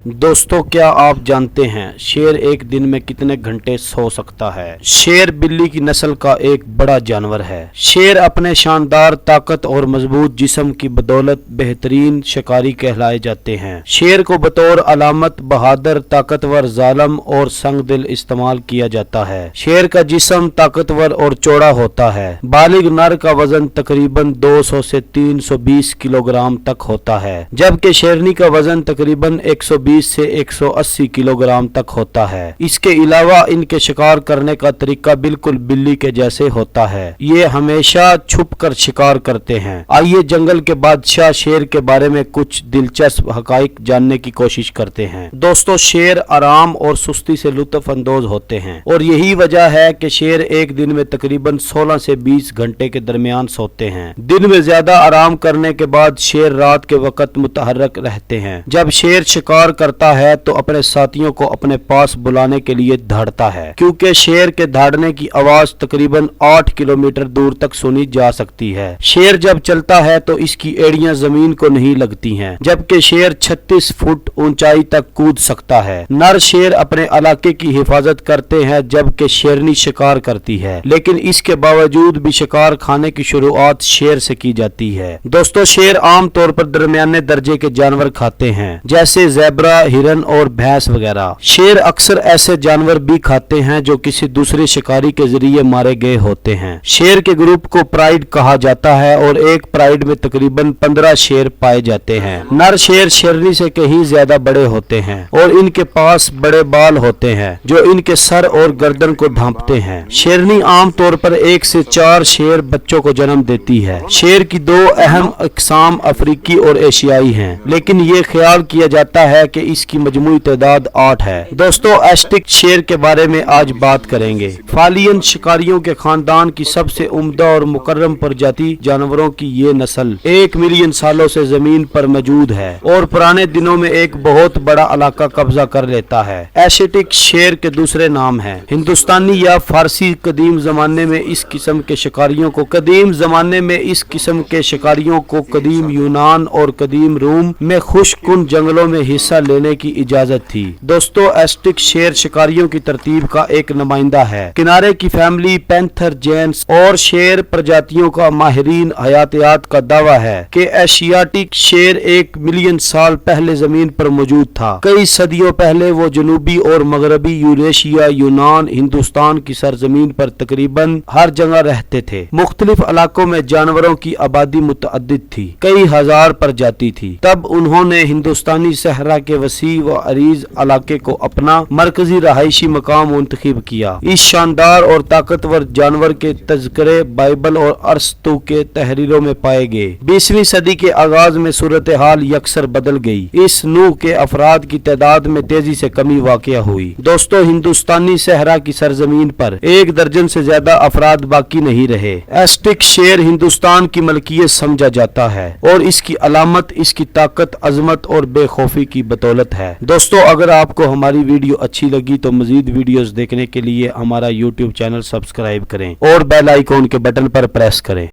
दोस्तों, क्या आप जानते हैं शेर एक दिन में कितने घंटे सो सकता है। शेर बिल्ली की नस्ल का एक बड़ा जानवर है। शेर अपने शानदार ताकत और मजबूत जिस्म की बदौलत बेहतरीन शिकारी कहलाए जाते हैं। शेर को बतौर अलामत बहादुर, ताकतवर, जालिम और संगदिल इस्तेमाल किया जाता है। शेर का जिस्म ताकतवर और चौड़ा होता है। बालिग नर का वजन तकरीबन 200 से 320 किलोग्राम तक होता है, जबकि शेरनी का वजन तकरीबन 120 से 180 किलोग्राम तक होता है। इसके अलावा इनके शिकार करने का तरीका बिल्कुल बिल्ली के जैसे होता है। ये हमेशा छुपकर शिकार करते हैं। आइए जंगल के बादशाह शेर के बारे में कुछ दिलचस्प हकाइक जानने की कोशिश करते हैं। दोस्तों, शेर आराम और सुस्ती से लुत्फ अंदोज होते हैं और यही वजह है कि शेर एक दिन में तकरीबन 16 से 20 घंटे के दरमियान सोते हैं। दिन में ज्यादा आराम करने के बाद शेर रात के वक्त मुतहर्रक रहते हैं। जब शेर शिकार करता है तो अपने साथियों को अपने पास बुलाने के लिए दहाड़ता है, क्योंकि शेर के दहाड़ने की आवाज तकरीबन 8 किलोमीटर दूर तक सुनी जा सकती है। शेर जब चलता है तो इसकी एड़ियां जमीन को नहीं लगती हैं, जबकि शेर 36 फुट ऊंचाई तक कूद सकता है। नर शेर अपने इलाके की हिफाजत करते हैं, जबकि शेरनी शिकार करती है, लेकिन इसके बावजूद भी शिकार खाने की शुरुआत शेर से की जाती है। दोस्तों, शेर आम तौर पर दरमियाने दर्जे के जानवर खाते हैं, जैसे ज़ेब्रा, हिरन और भैंस वगैरह। शेर अक्सर ऐसे जानवर भी खाते हैं जो किसी दूसरे शिकारी के जरिए मारे गए होते हैं। शेर के ग्रुप को प्राइड कहा जाता है और एक प्राइड में तकरीबन 15 शेर पाए जाते हैं। नर शेर शेरनी से कहीं ज्यादा बड़े होते हैं और इनके पास बड़े बाल होते हैं जो इनके सर और गर्दन को ढांपते हैं। शेरनी आम तौर पर 1 से 4 शेर बच्चों को जन्म देती है। शेर की 2 अहम अक़साम अफ्रीकी और एशियाई हैं, लेकिन ये ख्याल किया जाता है कि इसकी मजमूई तादाद 8 है। दोस्तों, एस्टिक शेर के बारे में आज बात करेंगे। फालियन शिकारियों के खानदान की सबसे उम्दा और मुकर्रम प्रजाति जानवरों की ये नस्ल 1 मिलियन सालों से जमीन पर मौजूद है और पुराने दिनों में एक बहुत बड़ा इलाका कब्जा कर लेता है। एशिटिक शेर के दूसरे नाम है हिंदुस्तानी या फारसी। कदीम जमाने में इस किस्म के शिकारियों को कदीम यूनान और कदीम रूम में खुश्कुन जंगलों में हिस्सा लेने की इजाजत थी। दोस्तों, एस्टिक शेर शिकारियों की तरतीब का एक नुमाइंदा है। किनारे की फैमिली, पैंथर, जेंट्स और शेर प्रजातियों का माहिरीन हयातियात का दावा है कि एशियाटिक शेर 1 मिलियन साल पहले जमीन पर मौजूद था। कई सदियों पहले वो जनूबी और मगरबी यूरेशिया, यूनान, हिंदुस्तान की सरजमीन पर तकरीबन हर जगह रहते थे। मुख्तलिफ इलाकों में जानवरों की आबादी मुतअद्दिद थी, कई हजार प्रजाति थी। तब उन्होंने हिंदुस्तानी सहरा के वसी व अरीज इलाके को अपना मरकजी रहायशी मकाम मुंतखब किया। इस शानदार और ताकतवर जानवर के तज़किरे बाइबल और अरस्तू के तहरीरों में पाए गए। 20वीं सदी के आगाज में सूरत हाल यकसर बदल गई। इस नूह के अफराद की तादाद में तेजी से कमी वाक़या हुई। दोस्तों, हिंदुस्तानी सहरा की सरजमीन पर 1 दर्जन से ज्यादा अफराद बाकी नहीं रहे। एस्टिक शेर हिंदुस्तान की मलकियत समझा जाता है और इसकी अलामत इसकी ताकत, अजमत और बेखौफी की बदौलत है। दोस्तों, अगर आपको हमारी वीडियो अच्छी लगी तो मजीद वीडियोस देखने के लिए हमारा YouTube चैनल सब्सक्राइब करें और बेल आइकॉन के बटन पर प्रेस करें।